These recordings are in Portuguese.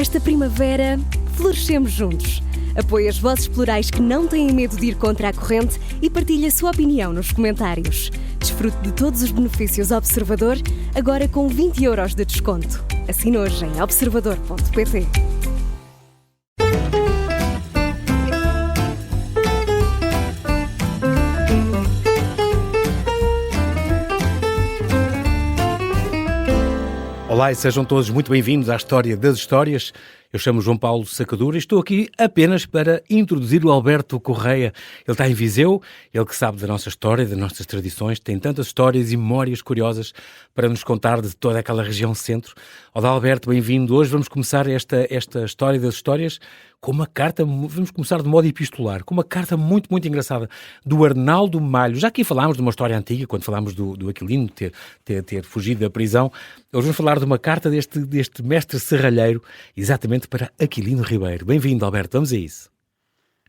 Esta primavera, florescemos juntos. Apoie as vozes plurais que não têm medo de ir contra a corrente e partilhe a sua opinião nos comentários. Desfrute de todos os benefícios Observador, agora com 20€ de desconto. Assine hoje em observador.pt. Olá e sejam todos muito bem-vindos à História das Histórias. Eu chamo João Paulo Sacadura e estou aqui apenas para introduzir o Alberto Correia. Ele está em Viseu, ele que sabe da nossa história, das nossas tradições, tem tantas histórias e memórias curiosas para nos contar de toda aquela região centro. Olá Alberto, bem-vindo. Hoje vamos começar esta História das Histórias com uma carta, vamos começar de modo epistolar, com uma carta muito, muito engraçada do Arnaldo Malho. Já aqui falámos de uma história antiga, quando falámos do Aquilino ter fugido da prisão. Hoje vamos falar de uma carta deste mestre serralheiro, exatamente para Aquilino Ribeiro. Bem-vindo, Alberto, vamos a isso.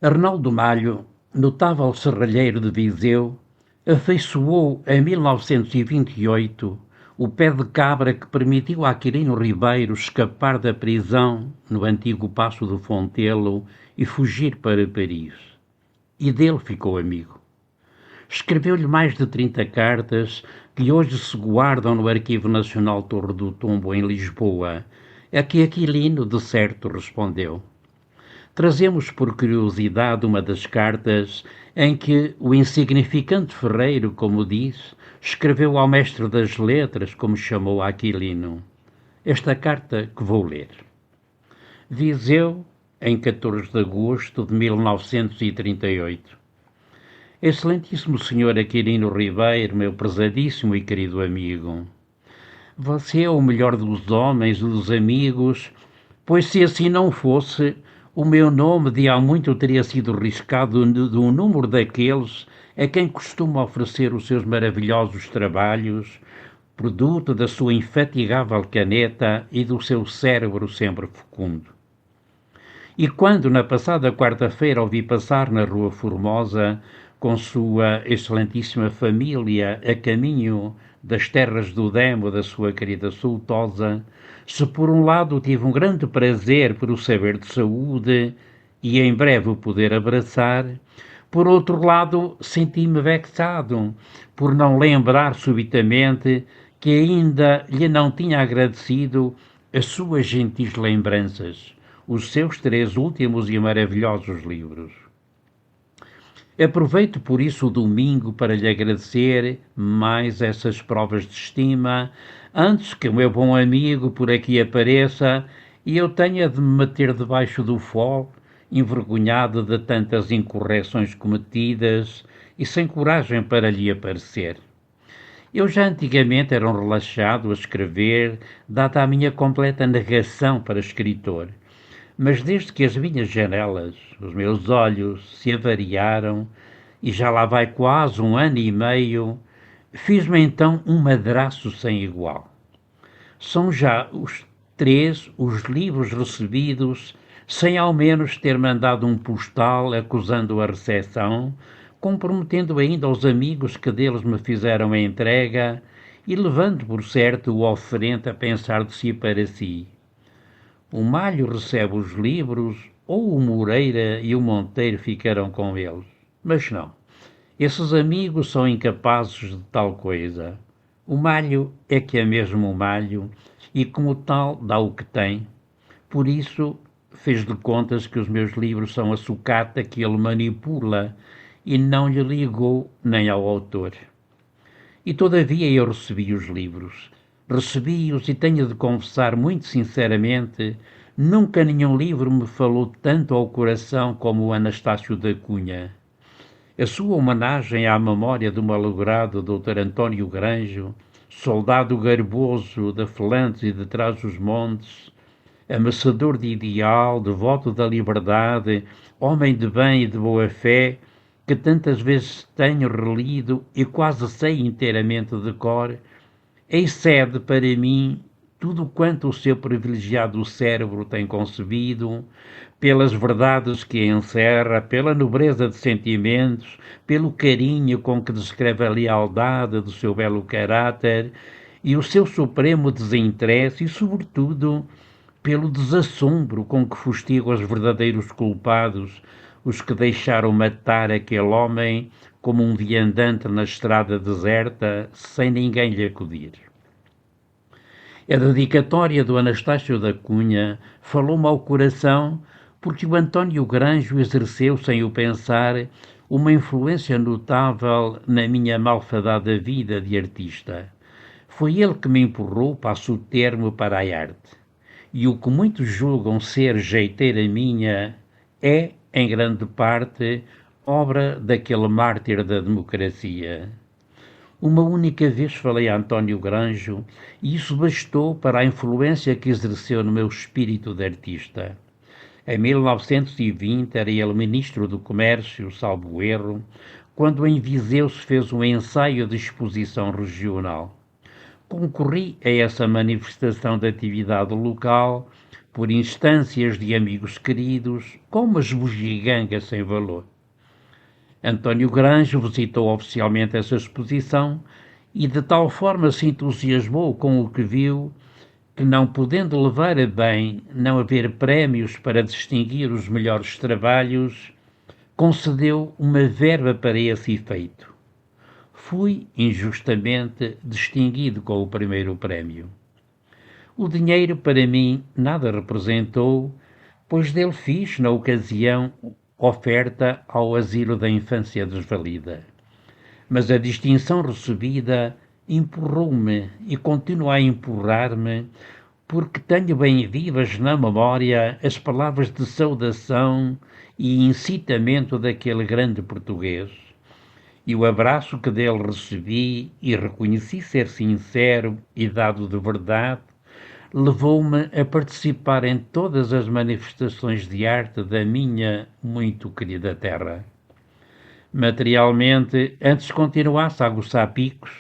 Arnaldo Malho, notável serralheiro de Viseu, afeiçoou em 1928 o pé de cabra que permitiu a Aquilino Ribeiro escapar da prisão no antigo Paço do Fontelo e fugir para Paris. E dele ficou amigo. Escreveu-lhe mais de 30 cartas que hoje se guardam no Arquivo Nacional Torre do Tombo, em Lisboa, a que Aquilino, de certo, respondeu. Trazemos por curiosidade uma das cartas em que o insignificante ferreiro, como diz, escreveu ao mestre das letras, como chamou Aquilino. Esta carta que vou ler. Viseu, em 14 de agosto de 1938. Excelentíssimo Sr. Aquilino Ribeiro, meu prezadíssimo e querido amigo. Você é o melhor dos homens e dos amigos, pois se assim não fosse, o meu nome de há muito teria sido riscado do número daqueles a quem costuma oferecer os seus maravilhosos trabalhos, produto da sua infatigável caneta e do seu cérebro sempre fecundo. E quando, na passada quarta-feira, ouvi passar na Rua Formosa, com sua excelentíssima família, a caminho das terras do Demo da sua querida Soutosa, se por um lado tive um grande prazer por o saber de saúde e em breve o poder abraçar, por outro lado senti-me vexado por não lembrar subitamente que ainda lhe não tinha agradecido as suas gentis lembranças, os seus 3 últimos e maravilhosos livros. Aproveito por isso o domingo para lhe agradecer mais essas provas de estima, antes que o meu bom amigo por aqui apareça e eu tenha de me meter debaixo do fol, envergonhado de tantas incorreções cometidas e sem coragem para lhe aparecer. Eu já antigamente era um relaxado a escrever, dada a minha completa negação para escritor. Mas desde que as minhas janelas, os meus olhos, se avariaram, e já lá vai quase 1 ano e meio, fiz-me então um madraço sem igual. São já os 3 os livros recebidos, sem ao menos ter mandado um postal acusando a recepção, comprometendo ainda aos amigos que deles me fizeram a entrega e levando por certo o oferente a pensar de si para si. O Malho recebe os livros, ou o Moreira e o Monteiro ficarão com eles. Mas não, esses amigos são incapazes de tal coisa. O Malho é que é mesmo o Malho, e como tal dá o que tem. Por isso, fez de contas que os meus livros são a sucata que ele manipula, e não lhe ligou nem ao autor. E todavia eu recebi os livros. Recebi-os e tenho de confessar muito sinceramente, nunca nenhum livro me falou tanto ao coração como o Anastácio da Cunha. A sua homenagem à memória do malogrado Dr. António Granjo, soldado garboso de Flandres e de Trás-os-Montes, amassador de ideal, devoto da liberdade, homem de bem e de boa fé, que tantas vezes tenho relido e quase sei inteiramente de cor, excede para mim tudo quanto o seu privilegiado cérebro tem concebido, pelas verdades que encerra, pela nobreza de sentimentos, pelo carinho com que descreve a lealdade do seu belo caráter e o seu supremo desinteresse e, sobretudo, pelo desassombro com que fustigo os verdadeiros culpados, os que deixaram matar aquele homem como um viandante na estrada deserta, sem ninguém lhe acudir. A dedicatória do Anastácio da Cunha falou-me ao coração porque o António Granjo exerceu, sem o pensar, uma influência notável na minha malfadada vida de artista. Foi ele que me empurrou, passo o termo, para a arte. E o que muitos julgam ser jeiteira minha é, em grande parte, obra daquele mártir da democracia. Uma única vez falei a António Granjo e isso bastou para a influência que exerceu no meu espírito de artista. Em 1920 era ele ministro do Comércio, salvo erro, quando em Viseu se fez um ensaio de exposição regional. Concorri a essa manifestação de atividade local por instâncias de amigos queridos, com umas bugigangas sem valor. António Granjo visitou oficialmente essa exposição e de tal forma se entusiasmou com o que viu que, não podendo levar a bem não haver prémios para distinguir os melhores trabalhos, concedeu uma verba para esse efeito. Fui injustamente distinguido com o primeiro prémio. O dinheiro para mim nada representou, pois dele fiz, na ocasião, oferta ao Asilo da Infância Desvalida. Mas a distinção recebida empurrou-me e continua a empurrar-me, porque tenho bem vivas na memória as palavras de saudação e incitamento daquele grande português, e o abraço que dele recebi e reconheci ser sincero e dado de verdade, levou-me a participar em todas as manifestações de arte da minha muito querida terra. Materialmente, antes continuasse a aguçar picos,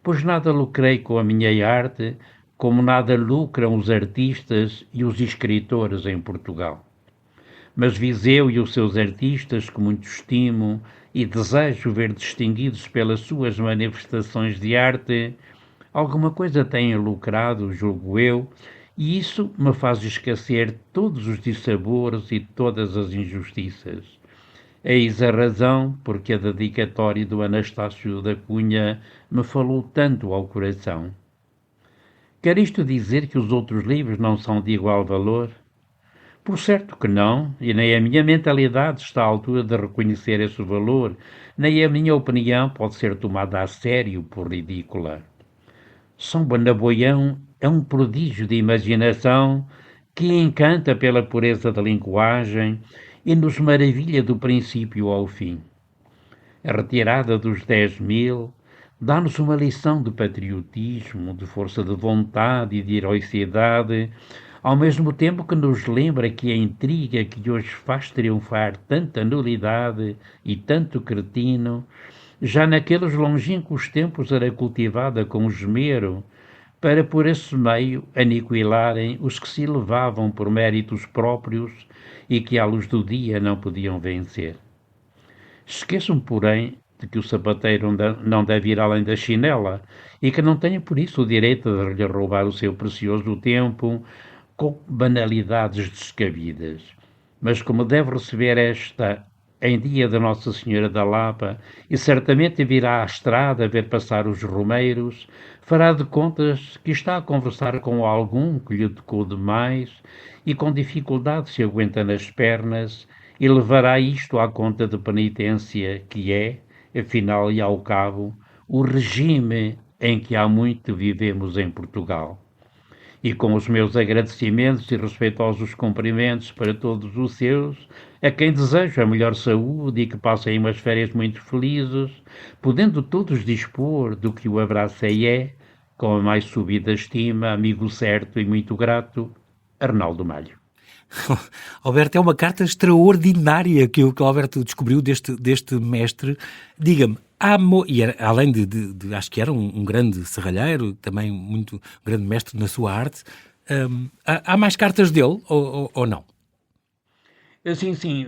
pois nada lucrei com a minha arte, como nada lucram os artistas e os escritores em Portugal. Mas Viseu e os seus artistas, que muito estimo e desejo ver distinguidos pelas suas manifestações de arte, alguma coisa têm lucrado, julgo eu, e isso me faz esquecer todos os dissabores e todas as injustiças. Eis a razão porque a dedicatória do Anastácio da Cunha me falou tanto ao coração. Quer isto dizer que os outros livros não são de igual valor? Por certo que não, e nem a minha mentalidade está à altura de reconhecer esse valor, nem a minha opinião pode ser tomada a sério por ridícula. São Bonaboião é um prodígio de imaginação que encanta pela pureza da linguagem e nos maravilha do princípio ao fim. A retirada dos 10.000 dá-nos uma lição de patriotismo, de força de vontade e de heroicidade, ao mesmo tempo que nos lembra que a intriga que hoje faz triunfar tanta nulidade e tanto cretino, já naqueles longínquos tempos era cultivada com esmero, para por esse meio aniquilarem os que se elevavam por méritos próprios e que à luz do dia não podiam vencer. Esqueço-me, porém, de que o sapateiro não deve ir além da chinela e que não tenha por isso o direito de lhe roubar o seu precioso tempo com banalidades descabidas. Mas como deve receber esta em dia de Nossa Senhora da Lapa e certamente virá à estrada ver passar os romeiros, fará de contas que está a conversar com algum que lhe tocou demais e com dificuldade se aguenta nas pernas e levará isto à conta de penitência que é, afinal e ao cabo, o regime em que há muito vivemos em Portugal. E com os meus agradecimentos e respeitosos cumprimentos para todos os seus, a quem desejo a melhor saúde e que passem umas férias muito felizes, podendo todos dispor do que o abraço é, com a mais subida estima, amigo certo e muito grato, Arnaldo Malho. Alberto, é uma carta extraordinária que o Alberto descobriu deste mestre. Diga-me, além de acho que era um grande serralheiro, também muito grande mestre na sua arte, há mais cartas dele ou não? Sim.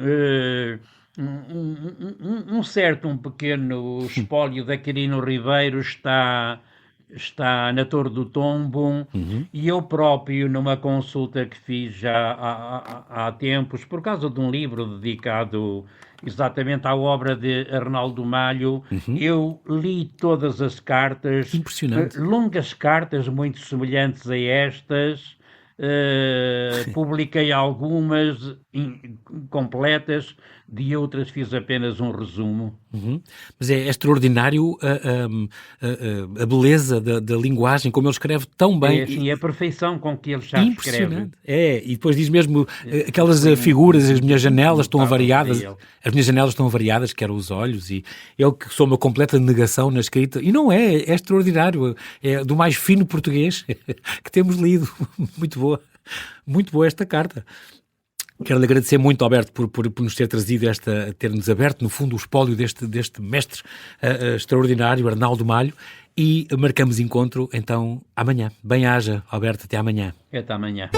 Um pequeno espólio da Quirino Ribeiro está está na Torre do Tombo, e eu próprio, numa consulta que fiz já há tempos, por causa de um livro dedicado exatamente à obra de Arnaldo Malho, eu li todas as cartas, Impressionante. longas cartas muito semelhantes a estas, publiquei algumas completas, de outras fiz apenas um resumo. Mas é extraordinário a beleza da linguagem, como ele escreve tão bem. É assim, a perfeição com que ele já escreve. Impressionante. E depois diz mesmo aquelas figuras, as minhas janelas estão avariadas. As minhas janelas estão avariadas, que eram os olhos, e ele que sou uma completa negação na escrita. E não é extraordinário. É do mais fino português que temos lido. Muito boa esta carta. Quero-lhe agradecer muito, Alberto, por nos ter trazido ter-nos aberto, no fundo, o espólio deste mestre extraordinário, Arnaldo Malho, e marcamos encontro, então, amanhã. Bem-aja, Alberto, até amanhã. Até amanhã.